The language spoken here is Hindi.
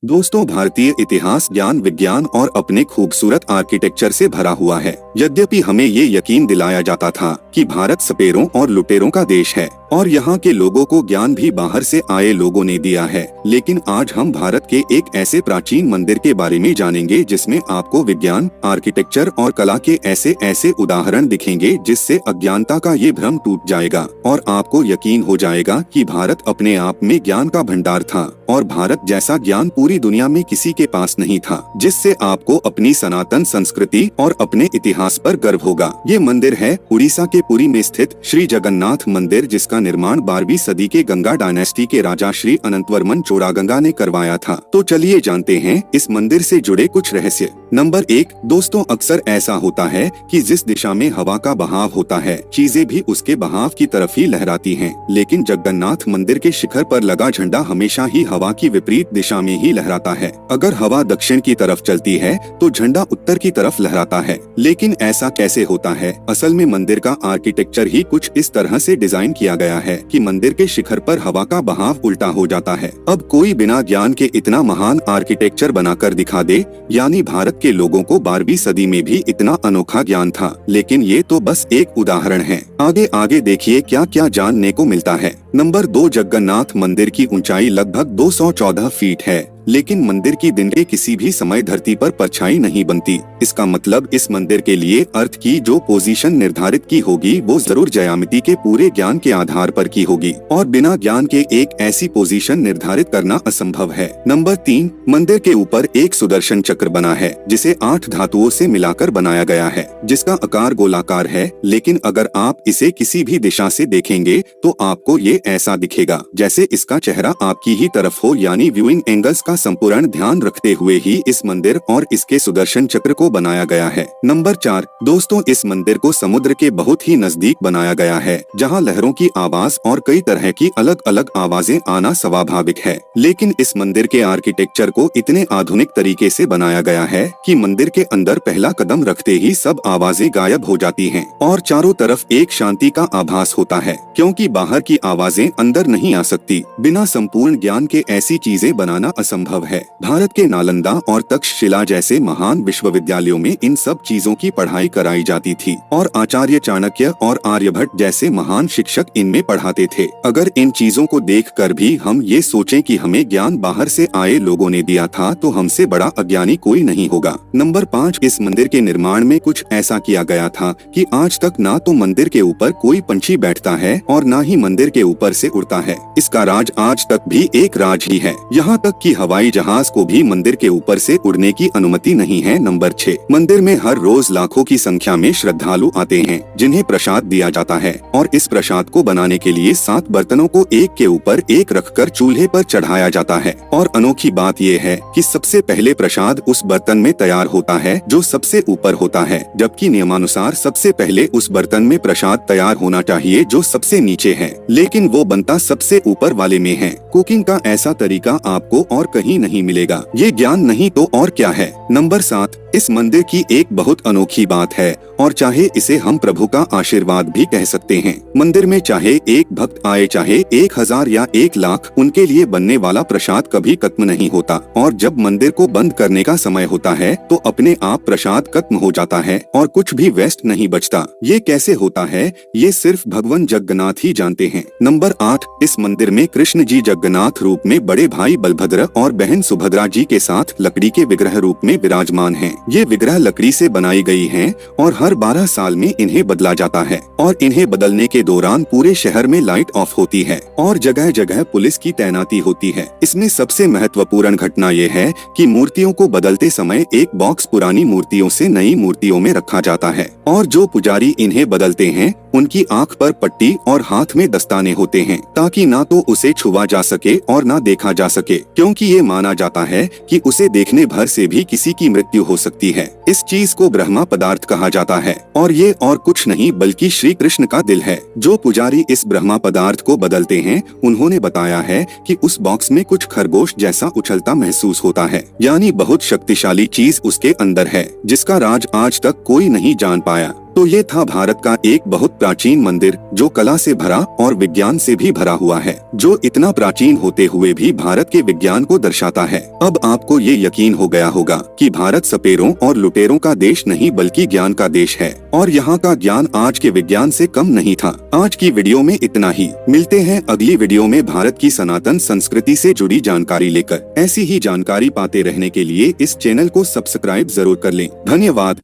दोस्तों, भारतीय इतिहास ज्ञान विज्ञान और अपने खूबसूरत आर्किटेक्चर से भरा हुआ है। यद्यपि हमें ये यकीन दिलाया जाता था कि भारत सपेरों और लुटेरों का देश है और यहाँ के लोगों को ज्ञान भी बाहर से आए लोगों ने दिया है, लेकिन आज हम भारत के एक ऐसे प्राचीन मंदिर के बारे में जानेंगे जिसमें आपको विज्ञान, आर्किटेक्चर और कला के ऐसे ऐसे उदाहरण दिखेंगे जिससे अज्ञानता का ये भ्रम टूट जाएगा और आपको यकीन हो जाएगा कि भारत अपने आप में ज्ञान का भंडार था और भारत जैसा ज्ञान पूरी दुनिया में किसी के पास नहीं था, जिससे आपको अपनी सनातन संस्कृति और अपने इतिहास पर गर्व होगा। ये मंदिर है उड़ीसा के पुरी में स्थित श्री जगन्नाथ मंदिर, जिसका निर्माण 12वीं सदी के गंगा डायनेस्टी के राजा श्री अनंतवर्मन चोरागंगा ने करवाया था। तो चलिए जानते हैं इस मंदिर से जुड़े कुछ रहस्य। नंबर 1, दोस्तों, अक्सर ऐसा होता है कि जिस दिशा में हवा का बहाव होता है, चीजें भी उसके बहाव की तरफ ही लहराती हैं। लेकिन जगन्नाथ मंदिर के शिखर पर लगा झंडा हमेशा ही हवा की विपरीत दिशा में ही लहराता है। अगर हवा दक्षिण की तरफ चलती है तो झंडा उत्तर की तरफ लहराता है। लेकिन ऐसा कैसे होता है? असल में मंदिर का आर्किटेक्चर ही कुछ इस तरह से डिजाइन किया गया है कि मंदिर के शिखर पर हवा का बहाव उल्टा हो जाता है। अब कोई बिना ज्ञान के इतना महान आर्किटेक्चर बनाकर दिखा दे, यानी भारत के लोगों को 12वीं सदी में भी इतना अनोखा ज्ञान था। लेकिन ये तो बस एक उदाहरण है। आगे आगे देखिए क्या क्या जानने को मिलता है। नंबर 2, जगन्नाथ मंदिर की ऊंचाई लगभग 214 फीट है, लेकिन मंदिर की दिंडे किसी भी समय धरती पर परछाई नहीं बनती। इसका मतलब इस मंदिर के लिए अर्थ की जो पोजीशन निर्धारित की होगी वो जरूर ज्यामिति के पूरे ज्ञान के आधार पर की होगी और बिना ज्ञान के एक ऐसी पोजीशन निर्धारित करना असंभव है। नंबर 3, मंदिर के ऊपर एक सुदर्शन चक्र बना है जिसे 8 धातुओं से मिलाकर बनाया गया है, जिसका आकार गोलाकार है। लेकिन अगर आप इसे किसी भी दिशा से देखेंगे तो आपको ये ऐसा दिखेगा जैसे इसका चेहरा आपकी ही तरफ हो, यानी व्यूइंग एंगल्स का संपूर्ण ध्यान रखते हुए ही इस मंदिर और इसके सुदर्शन चक्र को बनाया गया है। नंबर 4, दोस्तों, इस मंदिर को समुद्र के बहुत ही नजदीक बनाया गया है, जहां लहरों की आवाज और कई तरह की अलग अलग आवाजें आना स्वाभाविक है। लेकिन इस मंदिर के आर्किटेक्चर को इतने आधुनिक तरीके से बनाया गया है कि मंदिर के अंदर पहला कदम रखते ही सब आवाजें गायब हो जाती हैं और चारों तरफ एक शांति का आभास होता है, क्योंकि बाहर की आवाजें अंदर नहीं आ सकती। बिना संपूर्ण ज्ञान के ऐसी चीजें बनाना असंभव है। भारत के नालंदा और तक्षशिला जैसे महान विश्वविद्यालयों में इन सब चीजों की पढ़ाई कराई जाती थी और आचार्य चाणक्य और आर्यभट्ट जैसे महान शिक्षक इनमें पढ़ाते थे। अगर इन चीजों को देखकर भी हम ये सोचें कि हमें ज्ञान बाहर से आए लोगों ने दिया था तो हमसे बड़ा अज्ञानी कोई नहीं होगा। नंबर 5, इस मंदिर के निर्माण में कुछ ऐसा किया गया था कि आज तक ना तो मंदिर के ऊपर कोई पंछी बैठता है और ना ही मंदिर के ऊपर से उड़ता है। इसका राज आज तक भी एक राज ही है। यहाँ तक कि हवाई जहाज को भी मंदिर के ऊपर से उड़ने की अनुमति नहीं है। नंबर 6, मंदिर में हर रोज लाखों की संख्या में श्रद्धालु आते हैं जिन्हें प्रसाद दिया जाता है और इस प्रसाद को बनाने के लिए 7 बर्तनों को एक के ऊपर एक रखकर चूल्हे पर चढ़ाया जाता है। और अनोखी बात यह है कि सबसे पहले प्रसाद उस बर्तन में तैयार होता है जो सबसे ऊपर होता है, जबकि नियमानुसार सबसे पहले उस बर्तन में प्रसाद तैयार होना चाहिए जो सबसे नीचे है, लेकिन वो बनता सबसे ऊपर वाले में है। कुकिंग का ऐसा तरीका आपको और कहीं नहीं मिलेगा। ये ज्ञान नहीं तो और क्या है। नंबर 7, इस मंदिर की एक बहुत अनोखी बात है और चाहे इसे हम प्रभु का आशीर्वाद भी कह सकते हैं। मंदिर में चाहे एक भक्त आए, चाहे 1000 या 1 लाख, उनके लिए बनने वाला प्रसाद कभी खत्म नहीं होता और जब मंदिर को बंद करने का समय होता है तो अपने आप प्रसाद खत्म हो जाता है और कुछ भी वेस्ट नहीं बचता। ये कैसे होता है ये सिर्फ भगवान जगन्नाथ ही जानते हैं। नंबर 8, इस मंदिर में कृष्ण जी जगन्नाथ रूप में बड़े भाई बलभद्र और बहन सुभद्रा जी के साथ लकड़ी के विग्रह रूप में विराजमान हैं। ये विग्रह लकड़ी से बनाई गई हैं और हर 12 साल में इन्हें बदला जाता है और इन्हें बदलने के दौरान पूरे शहर में लाइट ऑफ होती है और जगह जगह पुलिस की तैनाती होती है। इसमें सबसे महत्वपूर्ण घटना ये है कि मूर्तियों को बदलते समय एक बॉक्स पुरानी मूर्तियों से नई मूर्तियों में रखा जाता है और जो पुजारी इन्हें बदलते हैं उनकी आंख पर पट्टी और हाथ में दस्ताने होते हैं ताकि ना तो उसे छुआ जा सके और ना देखा जा सके, क्योंकि ये माना जाता है कि उसे देखने भर से भी किसी की मृत्यु हो सकती है। इस चीज को ब्रह्मा पदार्थ कहा जाता है और ये और कुछ नहीं बल्कि श्री कृष्ण का दिल है। जो पुजारी इस ब्रह्मा पदार्थ को बदलते हैं उन्होंने बताया है कि उस बॉक्स में कुछ खरगोश जैसा उछलता महसूस होता है, यानी बहुत शक्तिशाली चीज उसके अंदर है जिसका राज आज तक कोई नहीं जान पाया। तो ये था भारत का एक बहुत प्राचीन मंदिर जो कला से भरा और विज्ञान से भी भरा हुआ है, जो इतना प्राचीन होते हुए भी भारत के विज्ञान को दर्शाता है। अब आपको ये यकीन हो गया होगा कि भारत सपेरों और लुटेरों का देश नहीं बल्कि ज्ञान का देश है, और यहाँ का ज्ञान आज के विज्ञान से कम नहीं था। आज की वीडियो में इतना ही। मिलते हैं अगली वीडियो में भारत की सनातन संस्कृति से जुड़ी जानकारी लेकर। ऐसी ही जानकारी पाते रहने के लिए इस चैनल को सब्सक्राइब जरूर कर लें। धन्यवाद।